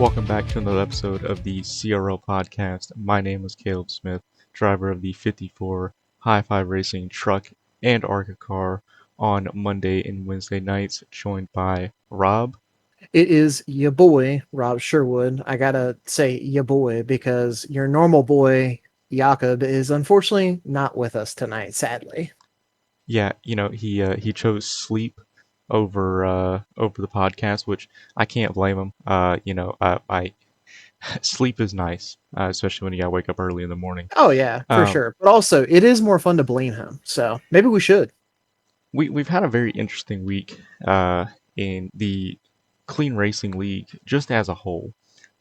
Welcome back to another episode of the CRL podcast. My name is Caleb Smith, driver of the 54 High Five Racing truck and ARCA car on Monday and Wednesday nights, joined by Rob. It is your boy, Rob Sherwood. I gotta say your boy because your normal boy, Jakob, is unfortunately not with us tonight, sadly. Yeah, he chose sleep over the podcast, which I can't blame him. I sleep is nice, especially when you gotta wake up early in the morning. Oh, yeah, for Um, sure. But also, it is more fun to blame him. So maybe we should. we've had a very interesting week in the Clean Racing League just as a whole.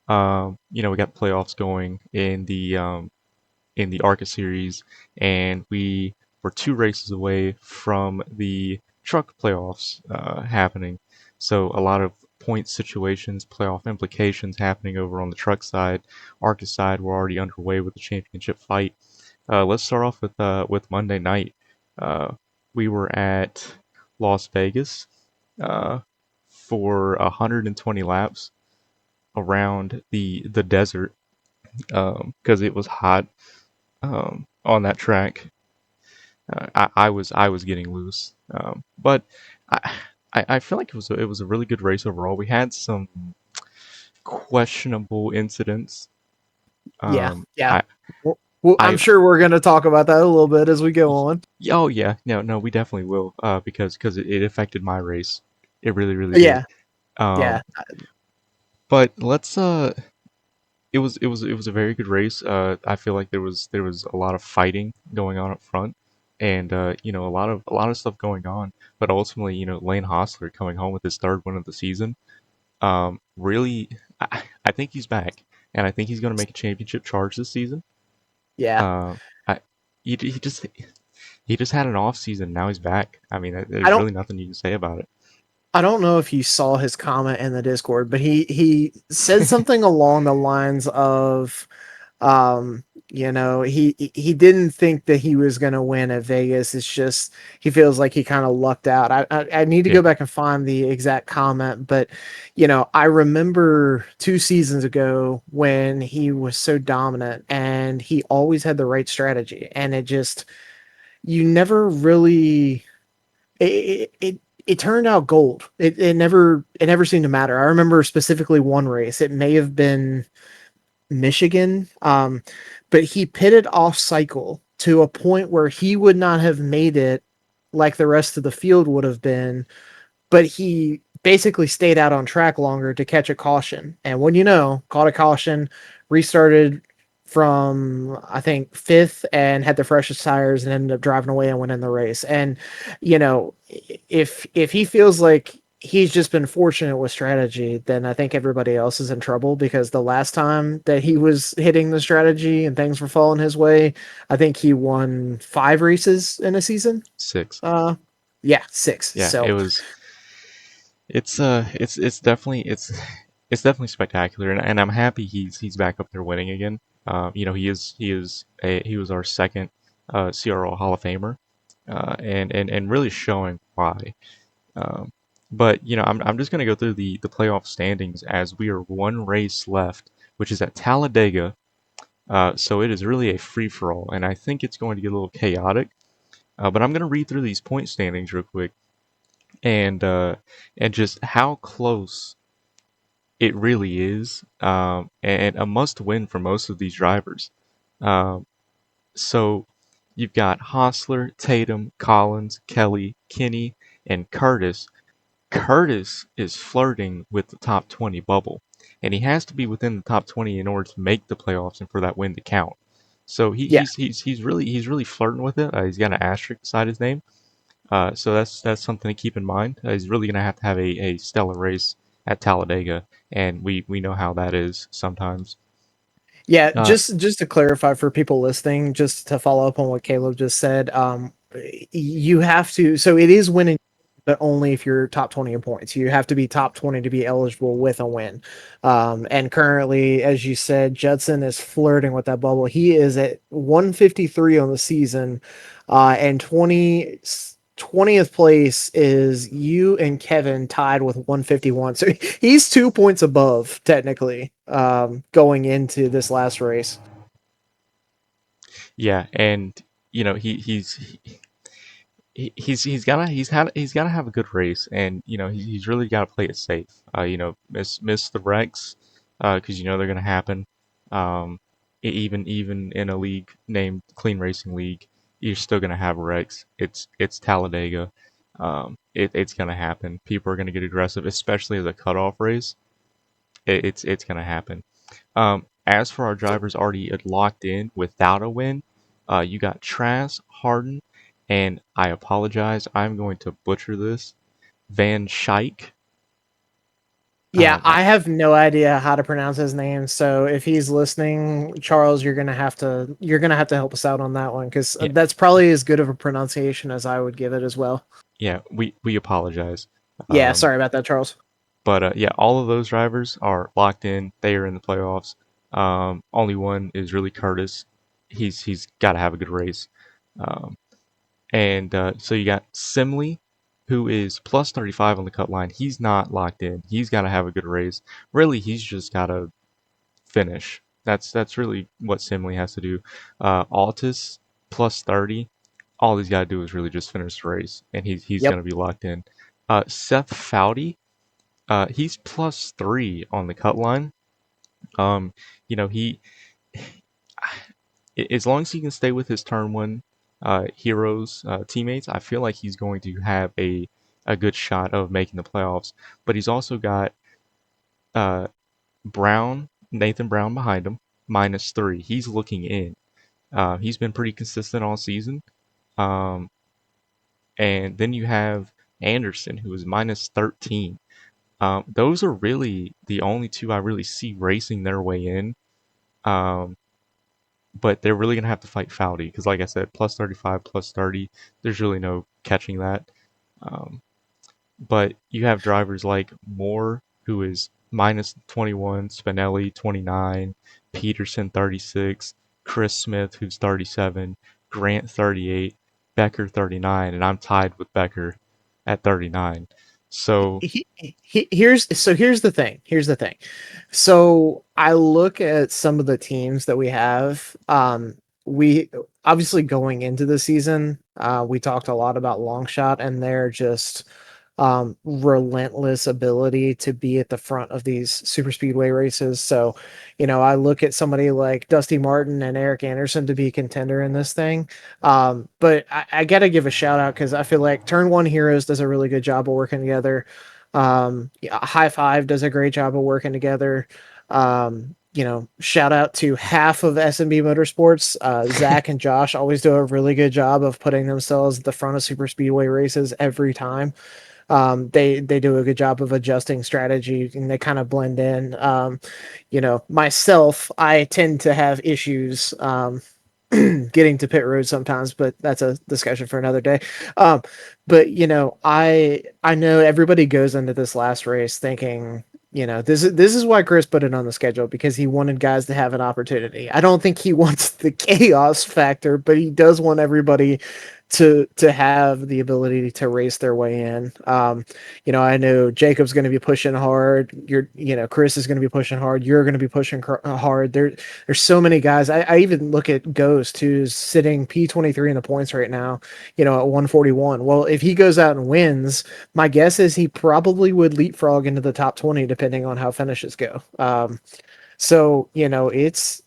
We got playoffs going in the ARCA series, and we were two races away from the truck playoffs happening. So a lot of point situations, playoff implications happening over on the truck side. ARCA side, we're already underway with the championship fight. Let's start off with Monday night. Uh, we were at Las Vegas uh, for 120 laps around the desert because it was hot on that track. I was getting loose, but I, I feel like it was a really good race overall. We had some questionable incidents. Yeah, Um, yeah. I Well, I'm I sure we're going to talk about that a little bit as we go on. oh yeah, no, we definitely will because it affected my race. It really did. Yeah, yeah. Um, but let's it was a very good race. I feel like there was a lot of fighting going on up front, and a lot of stuff going on. But ultimately, Lane Hostler coming home with his third win of the season. Really, I think he's back, and I think he's going to make a championship charge this season. Yeah. Uh, I he just had an off season. Now he's back. I mean, I there's don't really nothing you can say about it. I don't know if you saw his comment in the Discord, but he said something along the lines of he didn't think that he was going to win at Vegas. It's just he feels like he kind of lucked out. I need to Yeah, go back and find the exact comment, but I remember 2 seasons ago when he was so dominant and he always had the right strategy, and it just you never really it turned out gold. It never seemed to matter. I remember specifically one race. It may have been Michigan. But he pitted off cycle to a point where he would not have made it like the rest of the field would have been, but he basically stayed out on track longer to catch a caution. And when caught a caution, restarted from I think fifth and had the freshest tires and ended up driving away and winning the race. And if he feels like he's just been fortunate with strategy, then I think everybody else is in trouble because the last time that he was hitting the strategy and things were falling his way, I think he won 5 races in a season. 6. Uh yeah, six. Yeah, So it's definitely spectacular, and I'm happy he's back up there winning again. He was our second CRL Hall of Famer, and really showing why. Um, but I'm just gonna go through the playoff standings as we are one race left, which is at Talladega. So it is really a free for all, and I think it's going to get a little chaotic. But I'm gonna read through these point standings real quick and just how close it really is, and a must win for most of these drivers. Um, so you've got Hostler, Tatum, Collins, Kelly, Kinney, and Curtis. Curtis is flirting with the top 20 bubble, and he has to be within the top 20 in order to make the playoffs and for that win to count. So yeah. he's really flirting with it. He's got an asterisk beside his name. So that's something to keep in mind. He's really going to have a stellar race at Talladega, and we know how that is sometimes. Yeah, Uh, just to clarify for people listening, just to follow up on what Caleb just said, you have to. So it is winning, but only if you're top 20 in points. You have to be top 20 to be eligible with a win. And currently, as you said, Judson is flirting with that bubble. He is at 153 on the season, and 20th place is you and Kevin tied with 151. So he's 2 points above technically going into this last race. Yeah, and you know he's gotta have a good race, and you know he's really got to play it safe. You know, miss the wrecks because you know they're gonna happen. Um, even in a league named Clean Racing League, you're still gonna have wrecks. It's Talladega. It's gonna happen. People are gonna get aggressive, especially as a cutoff race. It's gonna happen. As for our drivers already locked in without a win, you got Trask, Harden, and I apologize, I'm going to butcher this. Van Schaik. Yeah, I, I have no idea how to pronounce his name. So if he's listening, Charles, you're gonna have to help us out on that one because yeah, that's probably as good of a pronunciation as I would give it as well. yeah, we apologize. Yeah, Um, sorry about that, Charles. but yeah, all of those drivers are locked in. They are in the playoffs. Only one is really Curtis. He's got to have a good race. Um, And so you got Simley, who is plus 35 on the cut line. He's not locked in. He's got to have a good race. Really, he's just got to finish. That's really what Simley has to do. Altus plus 30. All he's got to do is really just finish the race, and he's Yep. going to be locked in. Seth Foudy, he's plus 3 on the cut line. Um, you know as long as he can stay with his turn one heroes teammates, I feel like he's going to have a good shot of making the playoffs. But he's also got uh, Nathan Brown behind him, -3. He's looking in. He's been pretty consistent all season. Um, and then you have Anderson, who is -13. Those are really the only two I really see racing their way in. Um, but they're really gonna have to fight Foudy because, like I said, plus 35, plus 30. There's really no catching that. Um, but you have drivers like Moore, who is -21, Spinelli 29, Peterson 36, Chris Smith, who's 37, Grant 38, Becker 39, and I'm tied with Becker at 39. So Here's the thing. Here's the thing. So I look at some of the teams that we have. We obviously going into the season, we talked a lot about Longshot and their just relentless ability to be at the front of these super speedway races. So, I look at somebody like Dusty Martin and Eric Anderson to be a contender in this thing. But I got to give a shout out because I feel like Turn One Heroes does a really good job of working together. Yeah, High Five does a great job of working together. Shout out to half of SMB Motorsports. Zach and Josh always do a really good job of putting themselves at the front of super speedway races every time. They do a good job of adjusting strategy and they kind of blend in. Myself, I tend to have issues getting to pit road sometimes, but that's a discussion for another day. Um, but I know everybody goes into this last race thinking, this is why Chris put it on the schedule because he wanted guys to have an opportunity. I don't think he wants the chaos factor, but he does want everybody to have the ability to race their way in. I know Jacob's going to be pushing hard. Chris is going to be pushing hard. You're going to be pushing hard. There's so many guys. I even look at Ghost, who's sitting P23 in the points right now, at 141. Well, if he goes out and wins, my guess is he probably would leapfrog into the top 20, depending on how finishes go. So it's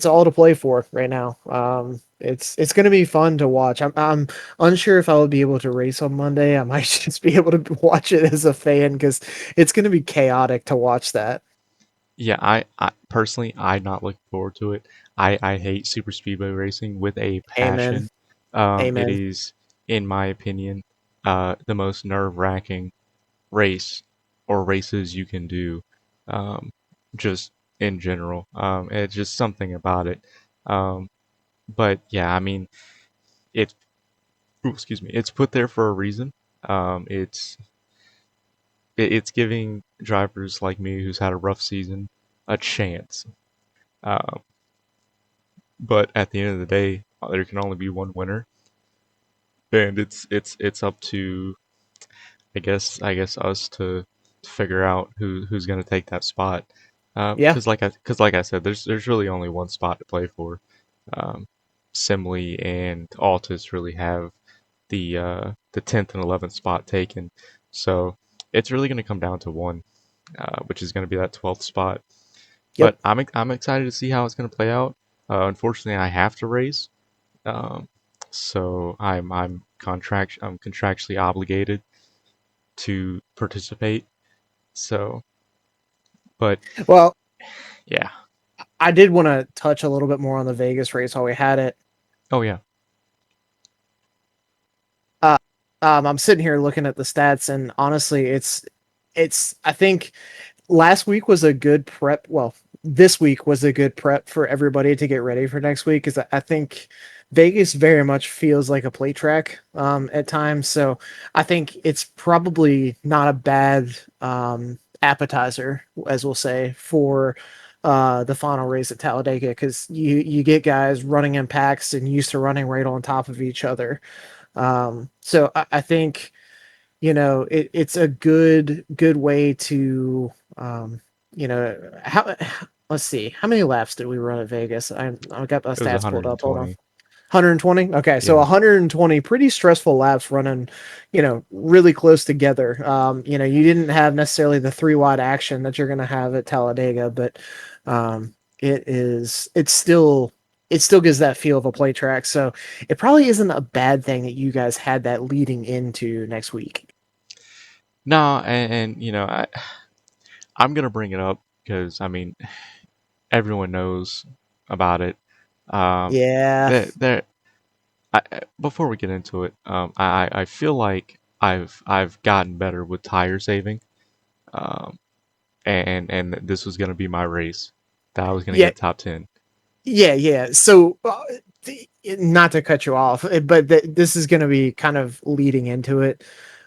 all to play for right now. It's going to be fun to watch. I'm unsure if I will be able to race on Monday. I might just be able to watch it as a fan because it's going to be chaotic to watch that. yeah, I personally I'm not looking forward to it. I hate super speedway racing with a Amen. passion. It Amen. is, in my opinion, the most nerve-wracking race or races you can do, um, just in general. It's just something about it. Um, but yeah, I mean, it. Ooh, excuse me. It's put there for a reason. It's it's giving drivers like me who's had a rough season a chance. Um, but at the end of the day, there can only be one winner. and it's up to I guess us to figure out who's going to take that spot. Yeah. Because like I said, there's really only one spot to play for. Um, Simile and Altus really have the 10th and 11th spot taken, so it's really going to come down to one, which is going to be that 12th spot. But Yep. I'm excited to see how it's going to play out. Unfortunately, I have to race, um, so I'm contractually obligated to participate. So, but Well, yeah. I did want to touch a little bit more on the Vegas race while we had it. Oh yeah. Uh, I'm sitting here looking at the stats, and honestly, it's. I think last week was a good prep. Well, this week was a good prep for everybody to get ready for next week, because I think Vegas very much feels like a play track at times. So I think it's probably not a bad appetizer, as we'll say, for the final race at Talladega, because you get guys running in packs and used to running right on top of each other. So I think, it's a good way to, how, let's see, how many laps did we run at Vegas? I got my It was stats pulled up. Hold on. 120. 120. Okay, so Yeah. 120 pretty stressful laps running, really close together. You didn't have necessarily the three wide action that you're going to have at Talladega, but it still gives that feel of a play track. So it probably isn't a bad thing that you guys had that leading into next week. No, and I'm gonna bring it up because I mean everyone knows about it. Um, Yeah. there. Before we get into it, I feel like I've gotten better with tire saving. Um, and this was gonna be my race that I was gonna Yeah. get top 10. Yeah. So, not to cut you off, but this is going to be kind of leading into it.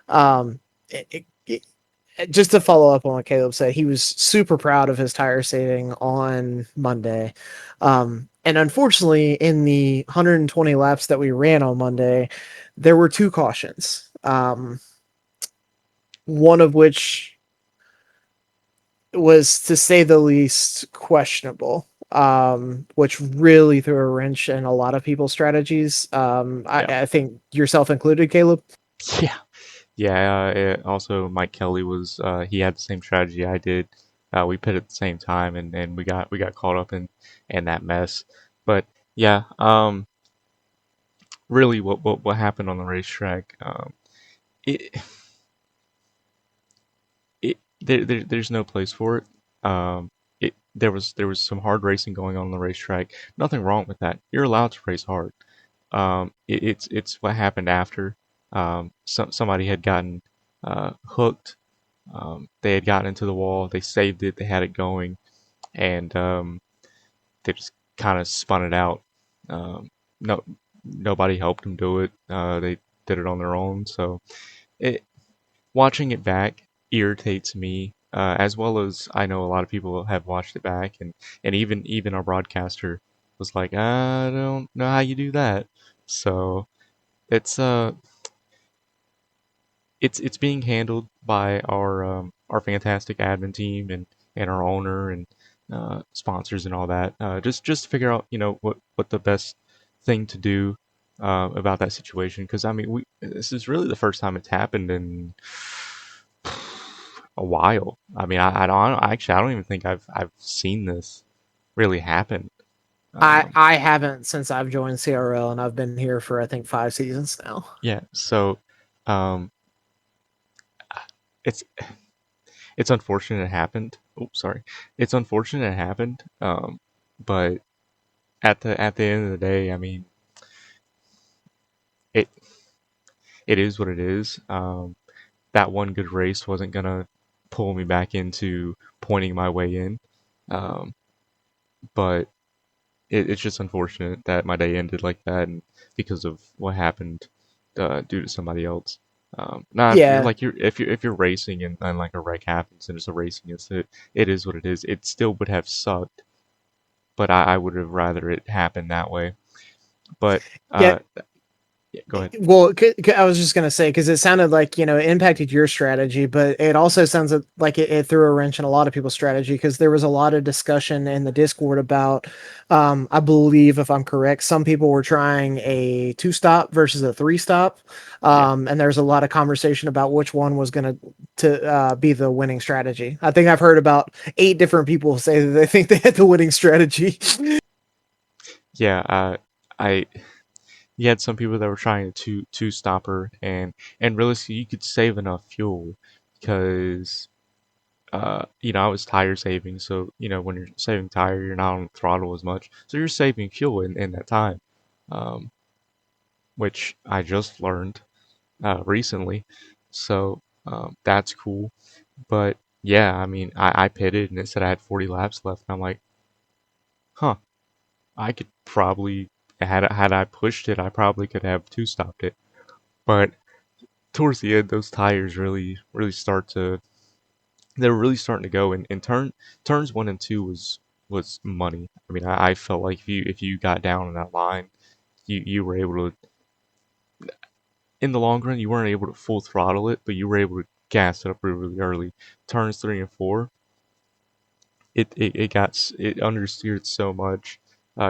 Um, just to follow up on what Caleb said, he was super proud of his tire saving on Monday. And unfortunately, in the 120 laps that we ran on Monday, there were two cautions. One of which was, to say the least, questionable, which really threw a wrench in a lot of people's strategies. I, Yeah. I think yourself included, Caleb. Yeah. Yeah, also Mike Kelly was he had the same strategy I did. We pit at the same time, and we got caught up in that mess. But yeah, really, what happened on the racetrack? It there's no place for it. There was some hard racing going on the racetrack. Nothing wrong with that. You're allowed to race hard. It's what happened after. Somebody had gotten hooked. They had gotten into the wall. They saved it. They had it going, and they just kind of spun it out. No, nobody helped them do it. They did it on their own. So it watching it back irritates me, as well as I know a lot of people have watched it back, and even our broadcaster was like, I don't know how you do that. So it's it's being handled by our fantastic admin team and our owner and sponsors and all that. Just to figure out what the best thing to do about that situation, because I mean this is really the first time it's happened in a while. I mean I don't even think I've seen this really happen. I Um, I haven't since I've joined CRL, and I've been here for I think 5 seasons now. yeah, so um, it's it's unfortunate it happened. Oh, sorry. It's unfortunate it happened. But at the end of the day, I mean, it it is what it is. That one good race wasn't gonna pull me back into pointing my way in. Um, but it's just unfortunate that my day ended like that, and because of what happened due to somebody else. Now, if you're Yeah, like you're if you're racing and like a wreck happens and it's a racing incident, it is what it is. It still would have sucked, but I would have rather it happen that way. But yeah. uh, Yeah, go ahead. Well, I was just gonna say because it sounded like it impacted your strategy, but it also sounds like it threw a wrench in a lot of people's strategy because there was a lot of discussion in the Discord about, I believe if I'm correct, some people were trying a two stop versus a three stop, Yeah. and there's a lot of conversation about which one was gonna to be the winning strategy. I think I've heard about 8 different people say that they think they had the winning strategy. Yeah, I you had some people that were trying to two stopper, and realistically you could save enough fuel because I was tire saving, so when you're saving tire, you're not on the throttle as much, so you're saving fuel in that time, um, which I just learned recently, so that's cool. But yeah, I mean, I pitted and it said I had 40 laps left, and I'm like, huh, I could probably had I pushed it, I probably could have two stopped it, but towards the end, those tires really start to they were really starting to go, and turns 1 and 2 was money. I mean, I felt like if you got down on that line, you were able to, in the long run, you weren't able to full throttle it, but you were able to gas it up really early. Turns 3 and 4, it understeered so much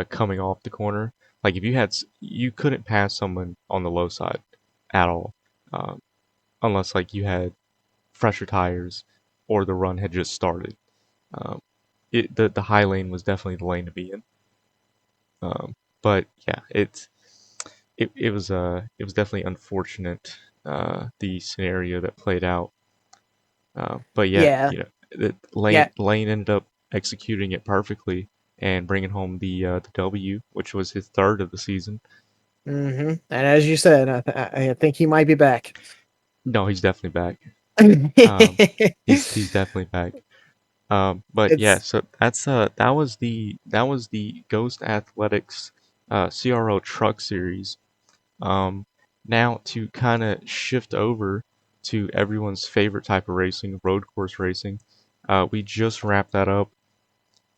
coming off the corner. Like if you couldn't pass someone on the low side at all, um, unless like you had fresher tires or the run had just started. Um, the high lane was definitely the lane to be in. But yeah, it was definitely unfortunate, the scenario that played out. But yeah, Yeah, the yeah. Lane ended up executing it perfectly and bringing home the W, which was his third of the season. And as you said, I think he might be back. No, he's definitely back. Um, he's definitely back. But yeah, It's so that was the Ghost Athletics CRL Truck Series. Um, Now to kind of shift over to everyone's favorite type of racing, road course racing. We just wrapped that up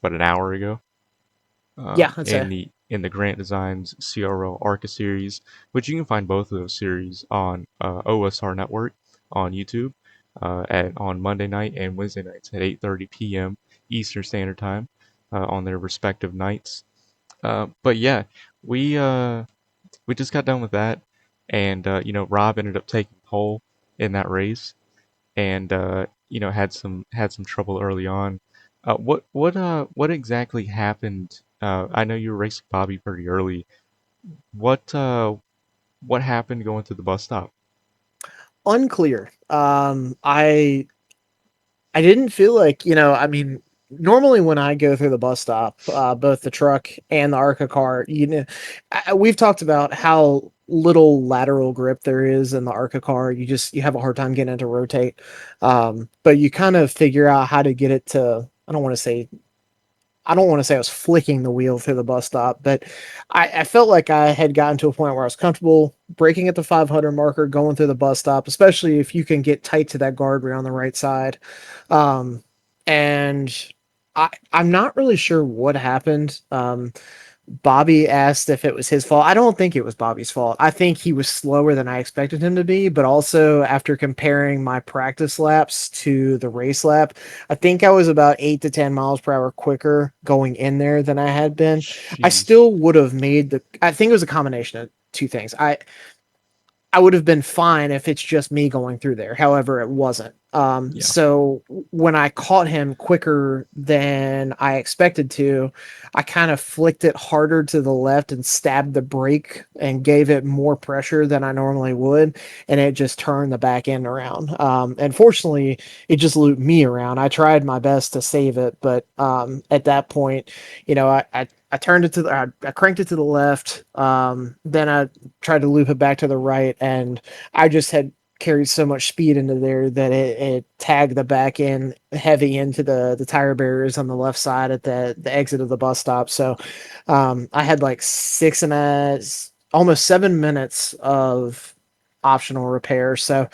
about an hour ago. yeah, that's In a the Grant Designs CRL ARCA series, which you can find both of those series on OSR Network on YouTube on Monday night and Wednesday nights at 8:30 p.m. Eastern Standard Time on their respective nights. But yeah, we uh, we just got done with that, and Rob ended up taking pole in that race, and had some trouble early on. What exactly happened? I know you were racing Bobby pretty early. What uh what happened going to the bus stop? unclear. I didn't feel like, I mean, normally when I go through the bus stop, both the truck and the ARCA car, we've talked about how little lateral grip there is in the ARCA car. You have a hard time getting it to rotate. But you kind of figure out how to get it to, I don't want to say I was flicking the wheel through the bus stop, but I felt like I had gotten to a point where I was comfortable braking at the 500 marker, going through the bus stop, especially if you can get tight to that guardrail on the right side. Um, and I'm not really sure what happened. Bobby asked if it was his fault. I don't think it was Bobby's fault. I think he was slower than I expected him to be, but also after comparing my practice laps to the race lap, I think I was about 8 to 10 miles per hour quicker going in there than I had been. I Jeez. still would have I think it was a combination of two things. I would have been fine if it's just me going through there. However, it wasn't. Yeah. So when I caught him quicker than I expected to, I kind of flicked it harder to the left and stabbed the brake and gave it more pressure than I normally would, and it just turned the back end around. And fortunately, it just looped me around. I tried my best to save it, but at that point, I turned it I cranked it to the left. Then I tried to loop it back to the right, and I just had carried so much speed into there that it tagged the back end heavy into the tire barriers on the left side at the exit of the bus stop. So I had like almost 7 minutes of optional repair. So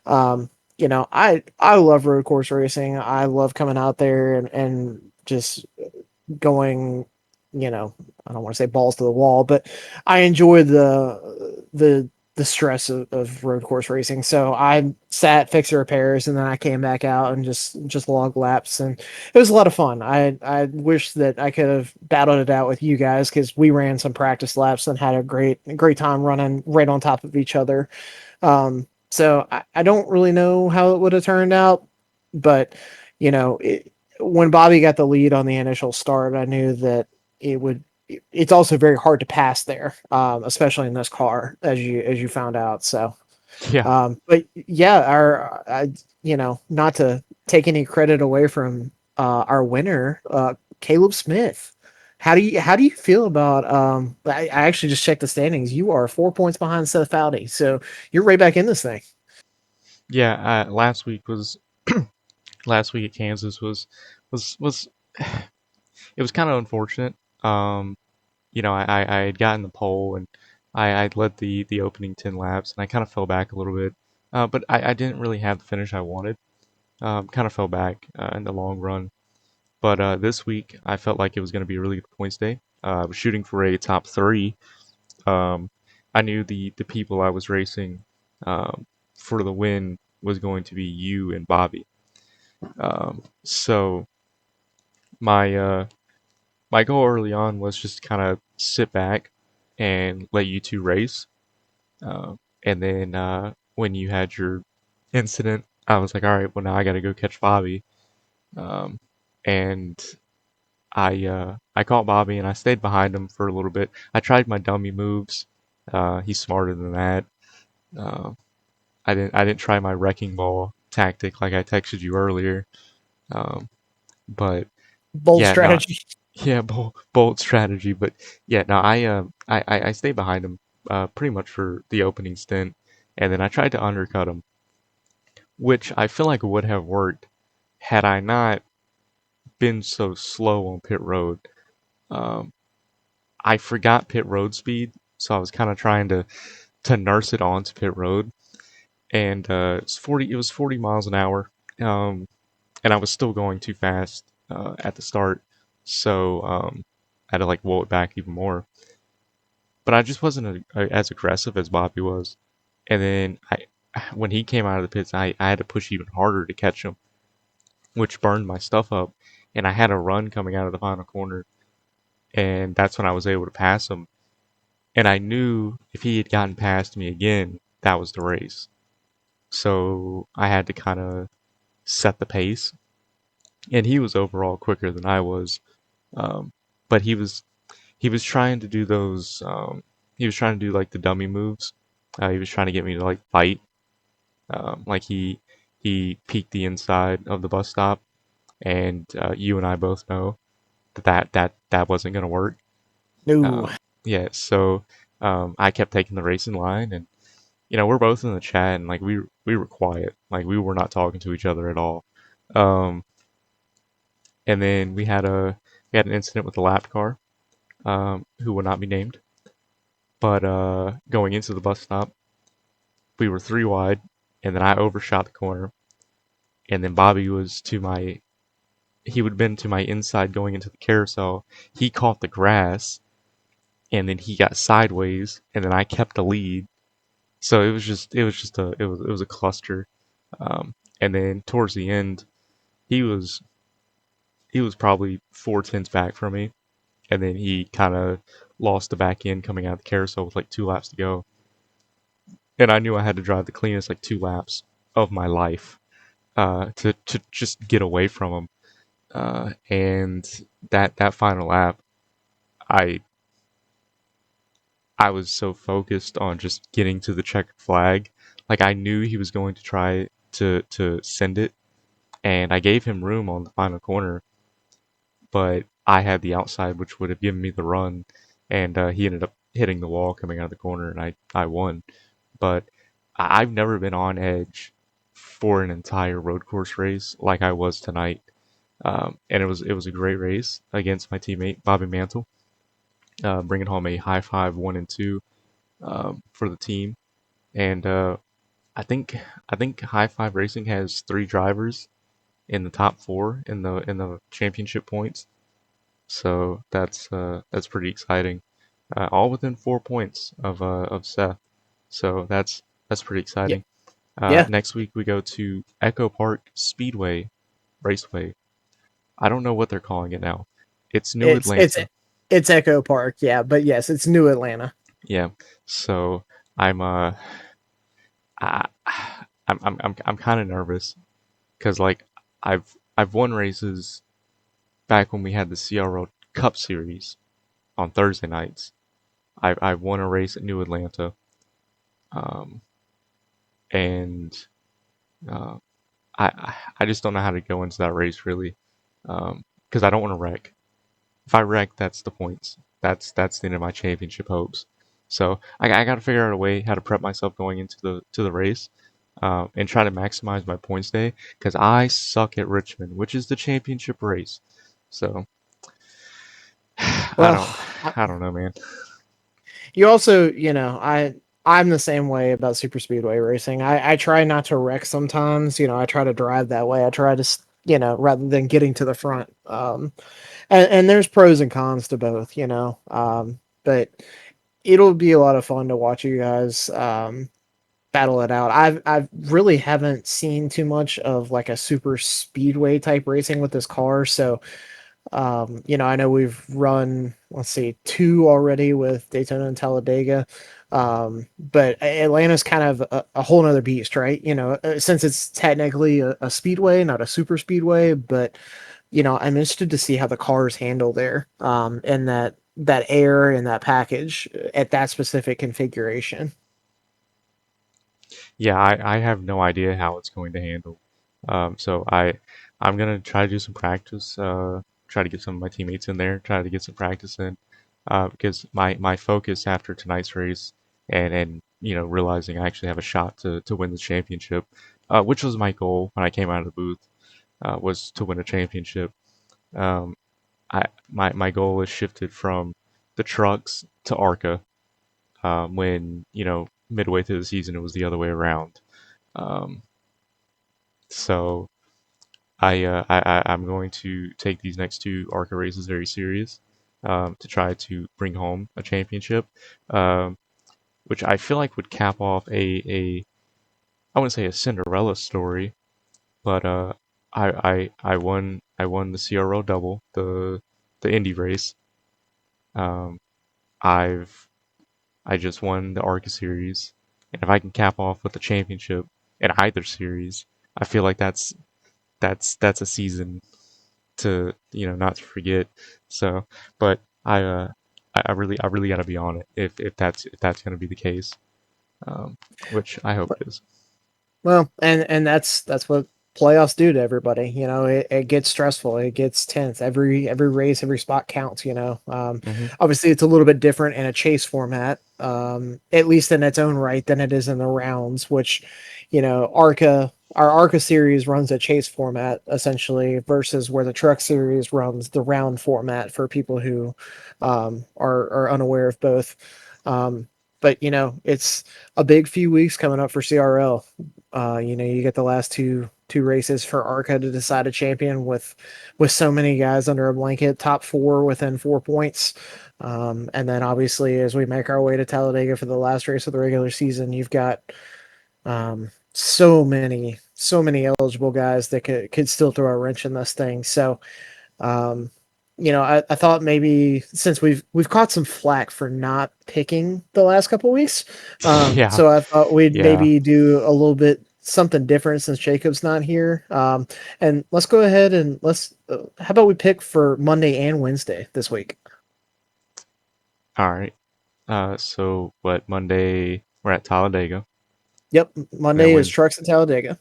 I love road course racing. I love coming out there and just going, you know, I don't want to say balls to the wall, but I enjoy the the stress of road course racing. So I sat, fixed the repairs, and then I came back out and just log laps, and it was a lot of fun. I wish that I could have battled it out with you guys because we ran some practice laps and had a great time running right on top of each other. So I don't really know how it would have turned out, but when Bobby got the lead on the initial start, I knew that it would. It's also very hard to pass there, especially in this car, as you found out. So, Yeah. but yeah, not to take any credit away from our winner, Caleb Smith. How do you feel about I actually just checked the standings. You are 4 points behind Seth Foudy, so you're right back in this thing. Yeah. Last week at Kansas was it was kind of unfortunate. Um, I had gotten the pole and I'd led the opening 10 laps and I kind of fell back a little bit. But I didn't really have the finish I wanted. Kind of fell back in the long run. But this week I felt like it was going to be a really good points day. I was shooting for a top three. Um, I knew the people I was racing for the win was going to be you and Bobby. So my my goal early on was just kind of sit back and let you two race. And then when you had your incident, I was like, all right, well now I got to go catch Bobby. Um, and I caught Bobby and I stayed behind him for a little bit. I tried my dummy moves. He's smarter than that. Uh, I didn't try my wrecking ball tactic like I texted you earlier. Um, but Bold yeah, no, strategy. yeah, bold strategy. But yeah, no, I stayed behind him pretty much for the opening stint, and then I tried to undercut him, which I feel like would have worked had I not been so slow on pit road. Um, I forgot pit road speed, so I was kind of trying to nurse it onto pit road, and it's 40. It was 40 miles an hour, um, and I was still going too fast at the start, so I had to like roll it back even more. But I just wasn't as aggressive as Bobby was, and then when he came out of the pits, I had to push even harder to catch him, which burned my stuff up, and I had a run coming out of the final corner, and that's when I was able to pass him. And I knew if he had gotten past me again, that was the race. So I had to kind of set the pace. And he was overall quicker than I was, um, but he was trying to do those. He was trying to do like the dummy moves. He was trying to get me to like fight. Like he peeked the inside of the bus stop, and you and I both know that wasn't gonna work. No. Yeah, so I kept taking the racing line, and we're both in the chat, and like we were quiet, like we were not talking to each other at all. Um, and then we had an incident with the lap car, who will not be named, but going into the bus stop, we were three wide, and then I overshot the corner, and then Bobby was to my he would have been to my inside going into the carousel. He caught the grass, and then he got sideways, and then I kept the lead. So it was a cluster. And then towards the end, he was he was probably 4 tenths back from me, and then he kind of lost the back end coming out of the carousel with like 2 laps to go, and I knew I had to drive the cleanest like 2 laps of my life to just get away from him. And that final lap, I I was so focused on just getting to the checkered flag, like I knew he was going to try to send it, and I gave him room on the final corner, but I had the outside, which would have given me the run, and he ended up hitting the wall coming out of the corner, and I won. But I've never been on edge for an entire road course race like I was tonight, and it was a great race against my teammate Bobby Mantle, bringing home a high five 1 and 2 for the team, and I think High Five Racing has 3 drivers in the top four in the championship points. So that's pretty exciting. All within 4 points of Seth. So that's pretty Yeah, exciting. yeah. Next week we go to Echo Park Speedway Raceway. I don't know what they're calling it now. It's New It's it's Atlanta. it's Echo Park, yeah, but yes, it's New Atlanta. Yeah. So I'm I, I'm kind of nervous because like I've won races back when we had the CRL Cup Series on Thursday nights. I've won a race at New Atlanta, um, and uh, I just don't know how to go into that race really, because I don't want to wreck. If I wreck, that's the points. That's the end of my championship hopes. So I got to figure out a way how to prep myself going into the race, and try to maximize my points day because I suck at Richmond, which is the championship race. So I Well, don't I don't know, man. you also, I'm the same way about super speedway racing. I try not to wreck sometimes. I try to drive that way. I try to, rather than getting to the front. And there's pros and cons to both. But it'll be a lot of fun to watch you guys battle it out. I've really haven't seen too much of like a super speedway type racing with this car, so I know we've run, let's see, two already with Daytona and Talladega. But Atlanta's kind of a whole nother beast, right? Since it's technically a speedway, not a super speedway, but I'm interested to see how the cars handle there, and that air and that package at that specific configuration. Yeah, I have no idea how it's going to handle. So I'm gonna try to do some practice. Try to get some of my teammates in there. Try to get some practice in. Because my focus after tonight's race and realizing I actually have a shot to win the championship, which was my goal when I came out of the booth, was to win a championship. Um, my goal has shifted from the trucks to ARCA. When midway through the season it was the other way around. Um, so I'm going to take these next two ARCA races very serious, to try to bring home a championship, um, which I feel like would cap off a I wouldn't say a Cinderella story, but I won the CRL double, the Indy race. Um, I've I just won the ARCA series, and if I can cap off with the championship in either series, I feel like that's a season to not to forget. So, but I really got to be on it if that's going to be the case, which I hope it is. Well, and that's what playoffs do to everybody. It gets stressful, it gets tense. Every race, every spot counts. Hmm. Obviously, it's a little bit different in a chase format, at least in its own right, than it is in the rounds. Which, our ARCA series runs a chase format essentially, versus where the Truck series runs the round format for people who are unaware of both. Um, but it's a big few weeks coming up for CRL. You get the last two races for ARCA to decide a champion with so many guys under a blanket, top four within 4 points. And then obviously as we make our way to Talladega for the last race of the regular season, you've got so many eligible guys that could still throw a wrench in this thing. So um, I thought maybe since we've caught some flack for not picking the last couple weeks, Yeah, so I thought we'd yeah. maybe do a little bit something different since Jacob's not here. And let's go ahead and how about we pick for Monday and Wednesday this week? All right. So what Monday we're at Talladega, Yep, and then Monday is Trucks at Talladega.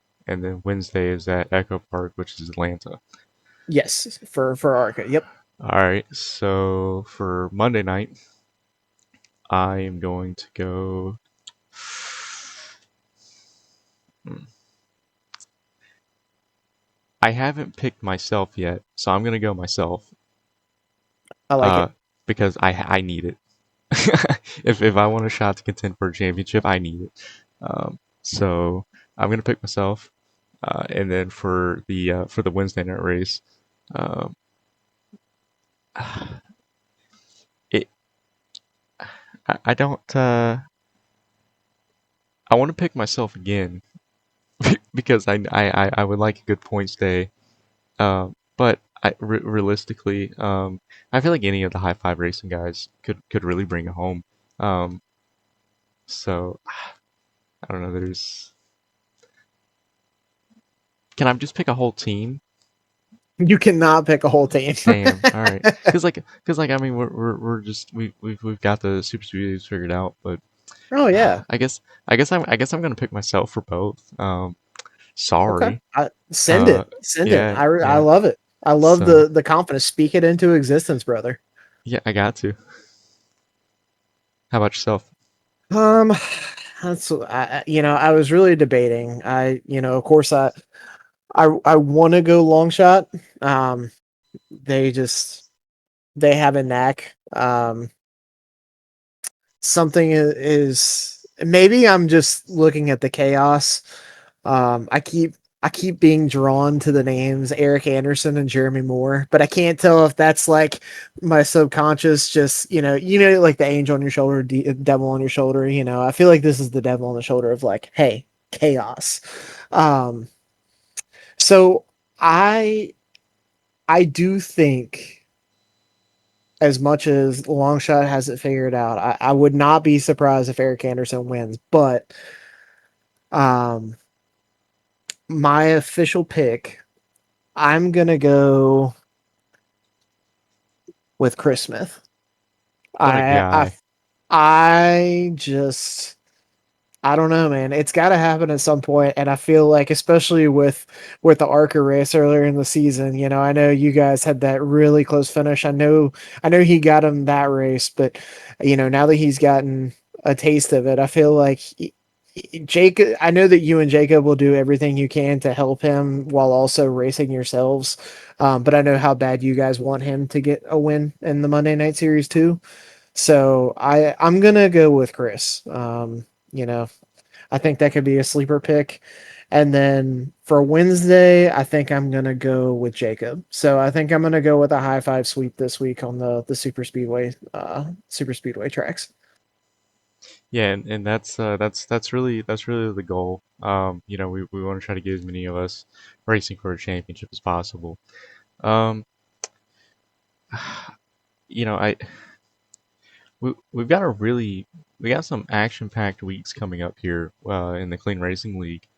Wednesday is at Echo Park, which is Atlanta. Yes, for ARCA. Yep. All right. So for Monday night, I am going to go. Hmm, I haven't picked myself yet, so I'm gonna go myself. I like Uh, it. because I need it. If I want a shot to contend for a championship, I need it. So I'm gonna pick myself, and then for the Wednesday night race, um, it I don't I want to pick myself again because I would like a good points day. But realistically, I feel like any of the high five racing guys could really bring it home. Um, so I don't know. There's Can I just pick a whole team? You cannot pick a whole team. Damn. All right. Cause I mean we're just we've got the super speedways figured out, but Oh yeah. I guess I'm gonna pick myself for both. Okay. Sorry. Send it. Send it. Yeah, I yeah. love it. I love So the confidence. Speak it into existence, brother. yeah, I got to. How about yourself? Um, that's I was really debating. Of course, I want to go long shot. Um, they just they have a knack. Something is maybe I'm just looking at the chaos. I keep being drawn to the names Eric Anderson and Jeremy Moore, but I can't tell if that's like my subconscious just, like the angel on your shoulder, devil on your shoulder, I feel like this is the devil on the shoulder of like, hey, chaos. Um so I I do think as much as Longshot has it figured out, I would not be surprised if Eric Anderson wins, but um my official pick, I'm gonna go with Chris Smith. What a I I guy. I just I don't know, man. It's got to happen at some point, and I feel like, especially with the ARCA race earlier in the season, I know you guys had that really close finish. I know he got him that race, but now that he's gotten a taste of it, I feel like Jacob. I know that you and Jacob will do everything you can to help him while also racing yourselves. But I know how bad you guys want him to get a win in the Monday Night Series too. So I'm gonna go with Chris. You know, I think that could be a sleeper pick. And then for Wednesday, I think I'm gonna go with Jacob. So I think I'm gonna go with a high five sweep this week on the super speedway tracks. Yeah, and that's really the goal. We want to try to get as many of us racing for a championship as possible. Um, you know, I we've got a really we got some action-packed weeks coming up here in the Clean Racing League.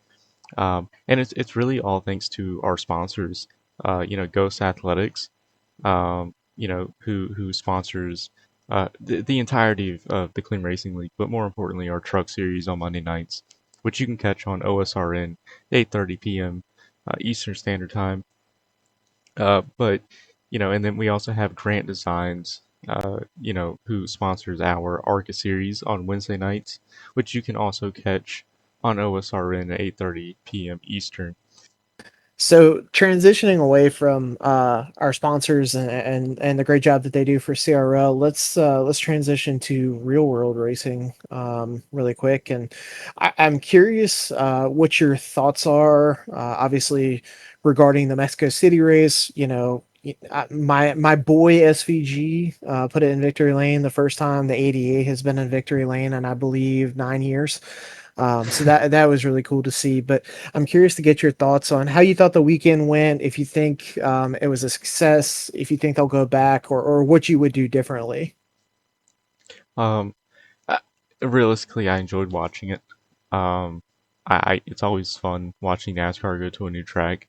And it's really all thanks to our sponsors. Ghost Athletics. Who sponsors the entirety of the Clean Racing League, but more importantly, our Truck Series on Monday nights, which you can catch on OSRN 8:30 p.m. Eastern Standard Time. And then we also have Grant Designs, who sponsors our ARCA series on Wednesday nights, which you can also catch on OSRN at 8:30 p.m. Eastern. So transitioning away from our sponsors and the great job that they do for CRL, let's transition to real world racing really quick. And I'm curious what your thoughts are, obviously regarding the Mexico City race. My boy SVG put it in victory lane the first time. The ADA has been in victory lane, and I believe 9 years. So that was really cool to see. But I'm curious to get your thoughts on how you thought the weekend went. If you think it was a success, if you think they'll go back, or what you would do differently. Um, I, Realistically, I enjoyed watching it. Um, it's always fun watching NASCAR go to a new track,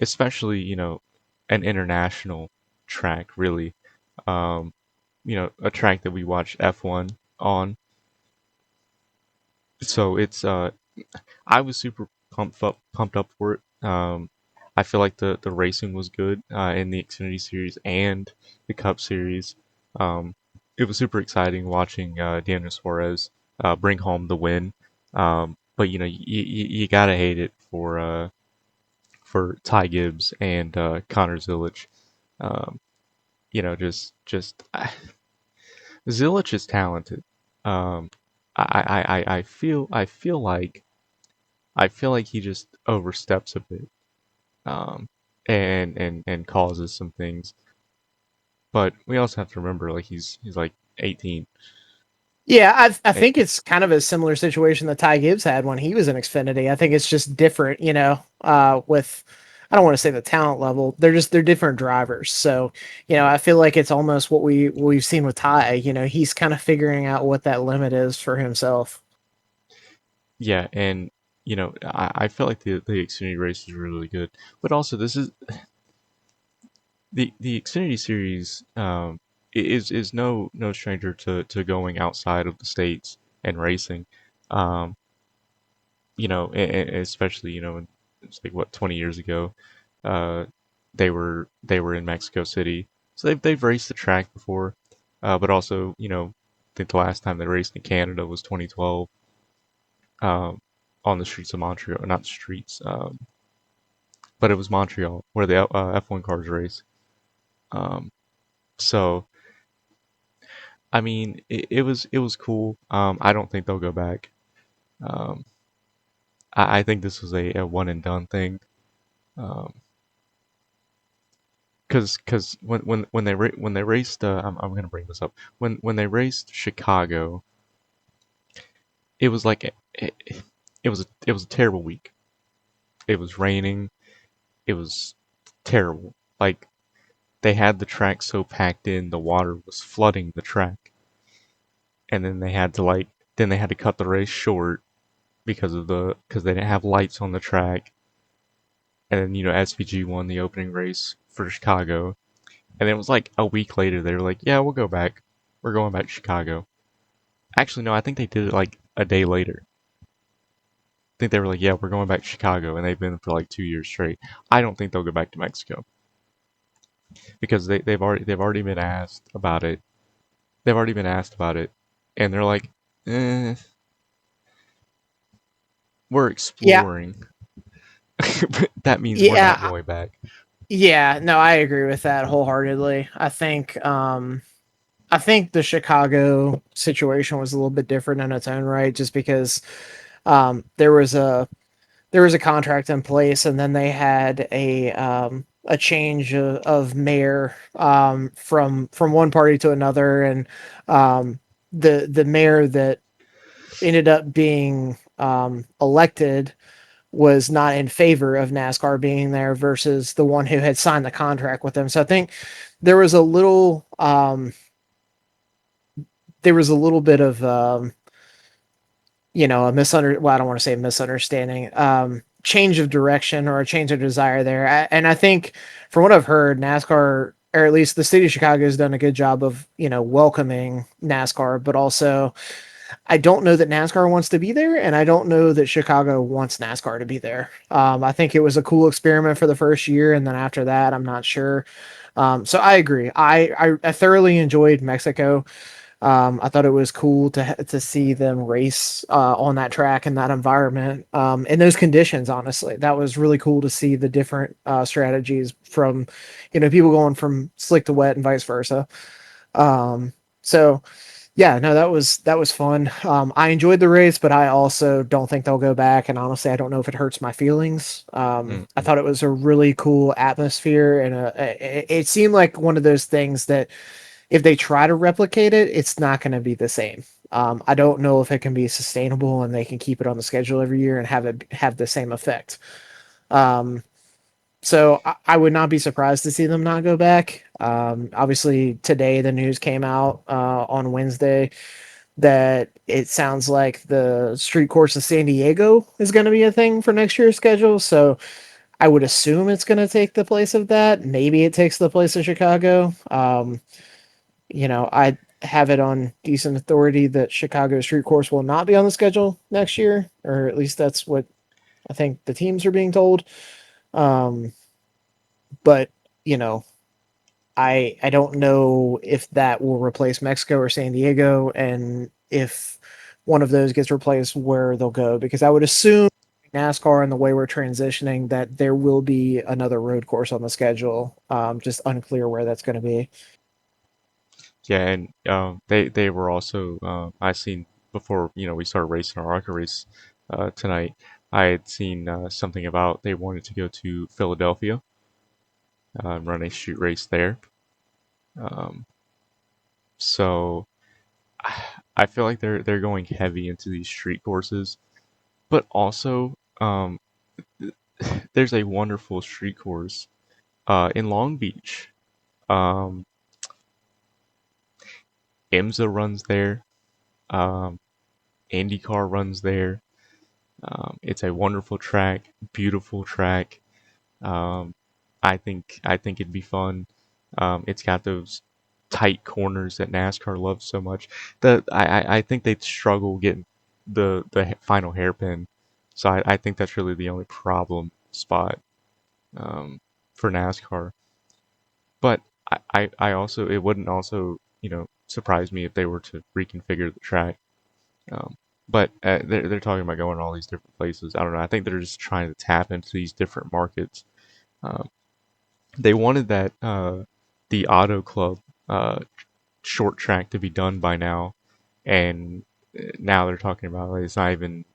especially an international track. Really, a track that we watch F1 on. So I was super pumped up for it. I feel like the racing was good in the Xfinity Series and the Cup Series. Um, it was super exciting watching Daniel Suarez bring home the win. But you gotta hate it for Ty Gibbs and Connor Zilisch. Um, just Zilisch is talented. Um, I feel like he just oversteps a bit, um, and causes some things. But we also have to remember, like he's like 18. Yeah, I Eh, think it's kind of a similar situation that Ty Gibbs had when he was in Xfinity. I think it's just different, with I don't want to say the talent level. They're different drivers. So, I feel like it's almost what we've seen with Ty. He's kind of figuring out what that limit is for himself. yeah, and I felt like the Xfinity race was really good, but also this is the Xfinity series is no stranger to going outside of the states and racing. Um, especially it's like what 20 years ago, uh, they were in Mexico City, so they've raced the track before, but also I think the last time they raced in Canada was 2012, um, on the streets of Montreal, not the streets, but it was Montreal where the F1 cars race. Um, so I mean, it was cool. I don't think they'll go back. Um, I think this was a one and done thing. Um, because when they raced, I'm gonna bring this up. When they raced Chicago, it was like it was a terrible week. It was raining. It was terrible. Like they had the track so packed in, the water was flooding the track, and then they had to cut the race short because they didn't have lights on the track. And then SVG won the opening race for Chicago, and then it was like a week later they were like, yeah, we'll go back. We're going back to Chicago. Actually, no, I think they did it like a day later. I think they were like, yeah, we're going back to Chicago, and they've been for like 2 years straight. I don't think they'll go back to Mexico because they've already been asked about it. They've already been asked about it, and they're like, we're Yeah, exploring. But that means we're not yeah, going back. yeah. No, I agree with that wholeheartedly. I think the Chicago situation was a little bit different in its own right, just because there was a contract in place, and then they had a change of mayor from one party to another, and the mayor that ended up being elected was not in favor of NASCAR being there versus the one who had signed the contract with them. So I think there was a little bit of well, I don't want to say misunderstanding, change of direction or a change of desire there. And I think from what I've heard, NASCAR, or at least the city of Chicago, has done a good job of, welcoming NASCAR, but also I don't know that NASCAR wants to be there, and I don't know that Chicago wants NASCAR to be there. I think it was a cool experiment for the first year, and then after that, I'm not sure. So I agree. I thoroughly enjoyed Mexico. I thought it was cool to see them race on that track in that environment, in those conditions. Honestly, that was really cool to see the different strategies from, people going from slick to wet and vice versa. So yeah, no, that was fun. I enjoyed the race, but I also don't think they'll go back. And honestly, I don't know if it hurts my feelings. I Mm-mm. thought it was a really cool atmosphere, and it seemed like one of those things that if they try to replicate it, it's not going to be the same. I don't know if it can be sustainable and they can keep it on the schedule every year and have it have the same effect. Um, so I would not be surprised to see them not go back. Obviously, today the news came out on Wednesday that it sounds like the street course of San Diego is going to be a thing for next year's schedule. So I would assume it's going to take the place of that. Maybe it takes the place of Chicago. I have it on decent authority that Chicago street course will not be on the schedule next year, or at least that's what I think the teams are being told. Um, but you know, I don't know if that will replace Mexico or San Diego, and if one of those gets replaced, where they'll go. Because I would assume NASCAR and the way we're transitioning that there will be another road course on the schedule. Just unclear where that's going to be. Yeah, and they were also I seen before we started racing our ARCA race tonight. I had seen something about they wanted to go to Philadelphia, run a street race there. Um, so I feel like they're going heavy into these street courses, but also there's a wonderful street course in Long Beach. Um, IMSA runs there. Um, IndyCar runs there. It's a wonderful track, beautiful track. Um, I think it'd be fun. It's got those tight corners that NASCAR loves so much. I think they'd struggle getting the final hairpin. So I think that's really the only problem spot um, for NASCAR. But I also it wouldn't also surprise me if they were to reconfigure the track. Um, but they're talking about going to all these different places. I don't know. I think they're just trying to tap into these different markets. Um, they wanted that the Auto Club uh, short track to be done by now, and now they're talking about like, it's not even.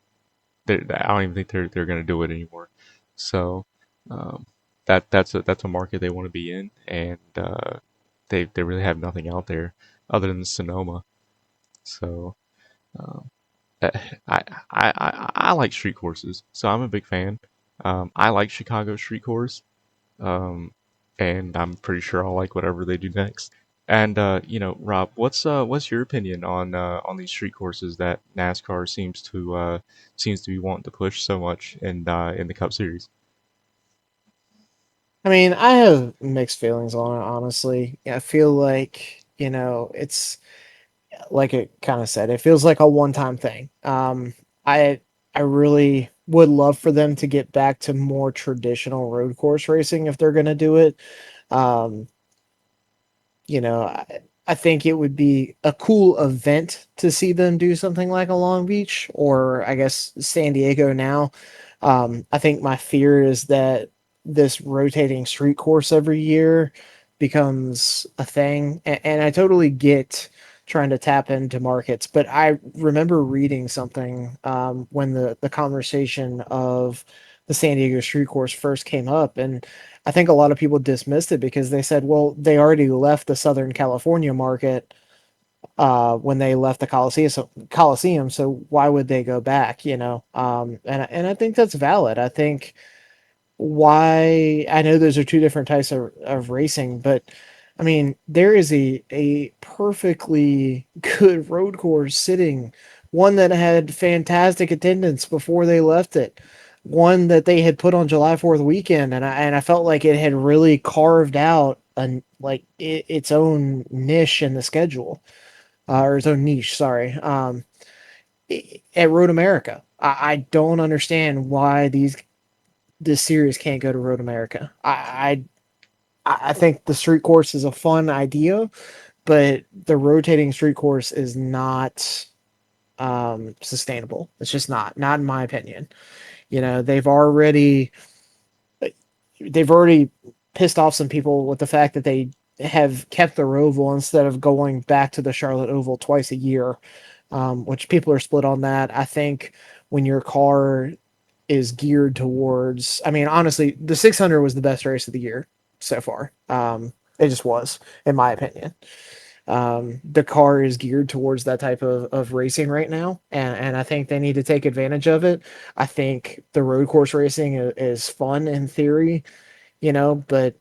I don't even think they're going to do it anymore. So um, that's a market they want to be in, and they really have nothing out there other than Sonoma. So um, I, I like street courses, so I'm a big fan. I like Chicago street course, um, and I'm pretty sure I'll like whatever they do next. And Rob, what's your opinion on these street courses that NASCAR seems to be wanting to push so much in the Cup Series? I mean, I have mixed feelings on it, honestly. I feel like, it's like it kind of said, it feels like a one-time thing. I I really would love for them to get back to more traditional road course racing if they're going to do it. Um, I think it would be a cool event to see them do something like a Long Beach or I guess San Diego now. I think my fear is that this rotating street course every year becomes a thing. And I totally get trying to tap into markets, but I remember reading something when the conversation of the San Diego street course first came up. And I think a lot of people dismissed it because they said, well, they already left the Southern California market when they left the Coliseum, so why would they go back? And I think that's valid. I think why I know those are two different types of racing, but I mean there is a perfectly good road course sitting, one that had fantastic attendance before they left it, one that they had put on July 4th weekend, and I felt like it had really carved out its own niche in the schedule, or its own niche. Sorry, at Road America. I don't understand why this series can't go to Road America. I think the street course is a fun idea, but the rotating street course is not sustainable. It's just not in my opinion. You know, they've already pissed off some people with the fact that they have kept their oval instead of going back to the Charlotte Oval twice a year, which people are split on that. I think when your car is geared towards, I mean, honestly, the 600 was the best race of the year so far. It just was, in my opinion. The car is geared towards that type of racing right now, and I think they need to take advantage of it. I think the road course racing is fun in theory, but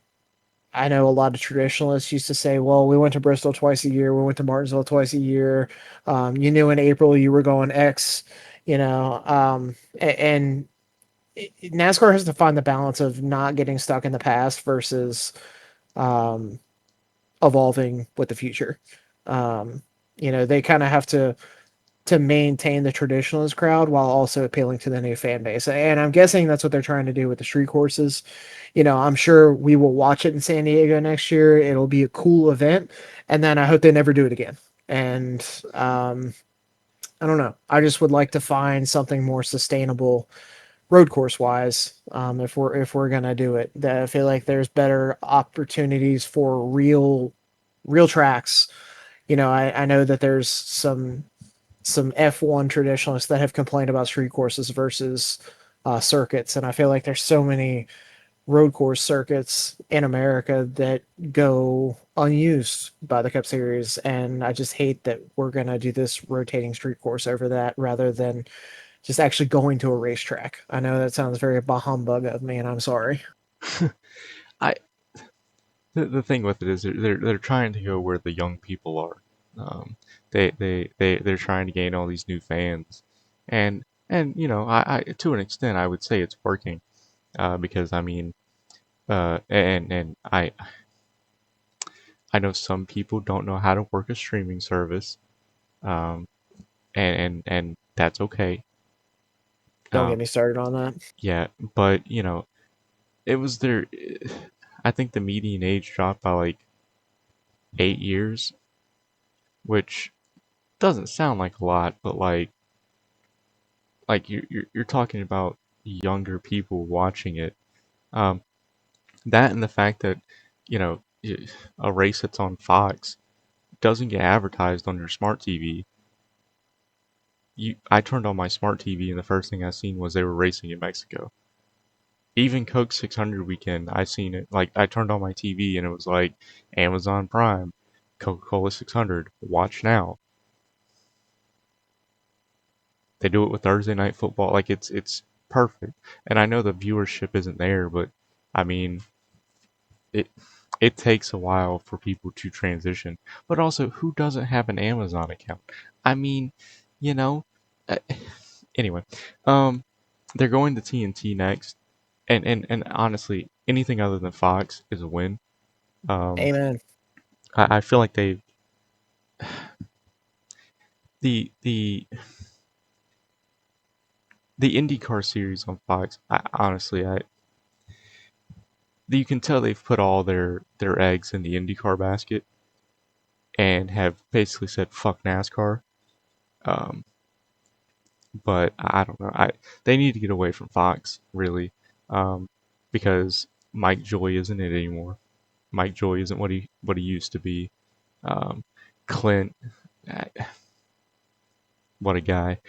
I know a lot of traditionalists used to say, well, we went to Bristol twice a year, we went to Martinsville twice a year. You knew in April you were going X, and NASCAR has to find the balance of not getting stuck in the past versus um, evolving with the future. Um, they kind of have to maintain the traditionalist crowd while also appealing to the new fan base. And I'm guessing that's what they're trying to do with the street courses. I'm sure we will watch it in San Diego next year. It'll be a cool event. And then I hope they never do it again. And I don't know. I just would like to find something more sustainable road course wise, if we're gonna do it. That I feel like there's better opportunities for real tracks. I know that there's some F1 traditionalists that have complained about street courses versus circuits, and I feel like there's so many road course circuits in America that go unused by the Cup Series, and I just hate that we're gonna do this rotating street course over that rather than just actually going to a racetrack. I know that sounds very bah humbug of me, and I'm sorry. I the thing with it is they're trying to go where the young people are. Um, they're trying to gain all these new fans, and you know I to an extent I would say it's working because I mean and I know some people don't know how to work a streaming service, um, and that's okay. Don't Um, get me started on that. yeah, but you know it was their. I think the median age dropped by like 8 years, which doesn't sound like a lot, but like you're talking about younger people watching it. Um, that and the fact that you know a race that's on Fox doesn't get advertised on your smart TV. I turned on my smart TV and the first thing I seen was they were racing in Mexico. Even Coke 600 weekend, I seen it. Like I turned on my TV and it was like Amazon Prime, Coca-Cola 600, watch now. They do it with Thursday night football. Like it's perfect. And I know the viewership isn't there, but I mean it it takes a while for people to transition. But also, who doesn't have an Amazon account? I mean, you know. Uh, anyway, um, they're going to TNT next, and honestly, anything other than Fox is a win. Um, Amen. I feel like they the the IndyCar series on Fox. Honestly, I you can tell they've put all their eggs in the IndyCar basket and have basically said fuck NASCAR. Um, but I don't know. They need to get away from Fox really, um, because Mike Joy isn't it anymore. Mike Joy isn't what he used to be. Um, Clint, eh, what a guy.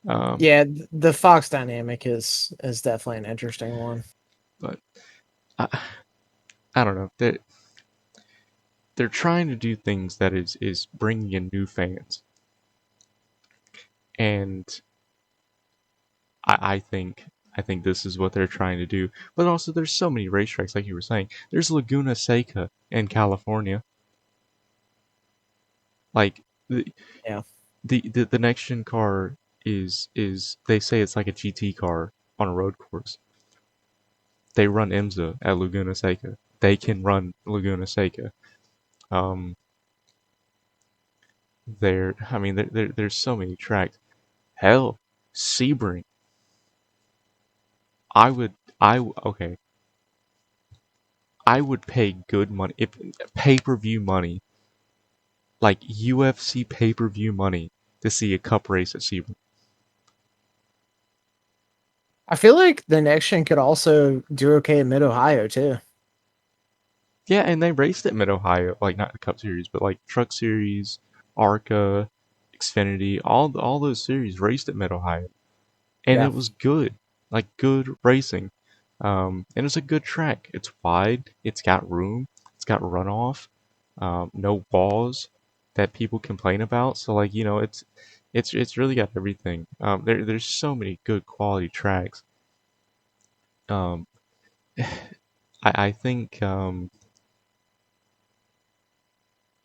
Um, Yeah, the Fox dynamic is definitely an interesting one. but I, I don't know. They're trying to do things that is bringing in new fans, and I think this is what they're trying to do. But also, there's so many racetracks, like you were saying. There's Laguna Seca in California. Like Yeah. the next gen car is they say it's like a GT car on a road course. They run IMSA at Laguna Seca. They can run Laguna Seca. Um, I mean, there's so many tracks. Hell, Sebring. I would, okay. I would pay good money if pay-per-view money, like UFC pay-per-view money, to see a cup race at Sebring. I feel like the next gen could also do okay in Mid Ohio too. Yeah, and they raced at Mid Ohio, like not the Cup Series, but like Truck Series, ARCA, Xfinity, all those series raced at Mid Ohio, and Yeah. it was good, like good racing. And it's a good track. It's wide. It's got room. It's got runoff. No walls that people complain about. So like it's really got everything. There's so many good quality tracks. Um, I think I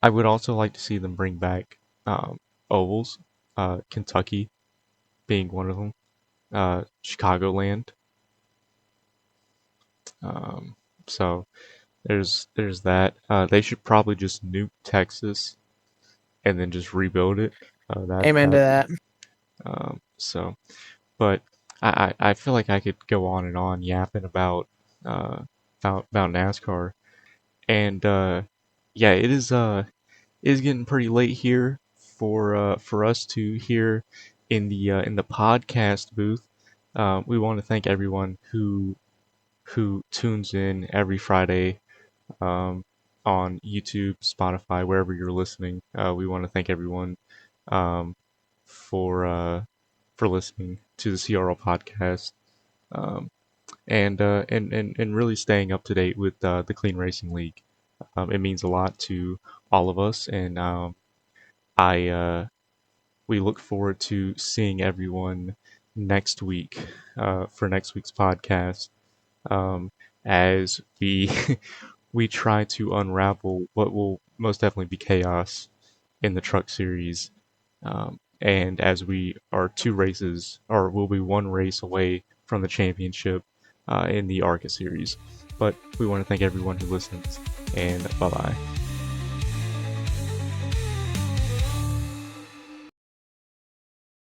would also like to see them bring back ovals. Kentucky being one of them. Chicagoland. Um, so there's that. They should probably just nuke Texas and then just rebuild it. That Amen to that that. so, but I feel like I could go on and on yapping uh about NASCAR, and yeah, it is getting pretty late here for us to hear in the podcast booth. We want to thank everyone who tunes in every Friday um, on YouTube, Spotify, wherever you're listening. We want to thank everyone um, for uh, for listening to the CRL podcast. Um, and really staying up to date with the Clean Racing League. It means a lot to all of us, and I we look forward to seeing everyone next week for next week's podcast, um, as we we try to unravel what will most definitely be chaos in the Truck Series. And as we are two races, or will be one race away from the championship in the ARCA series. But we want to thank everyone who listens, and bye bye.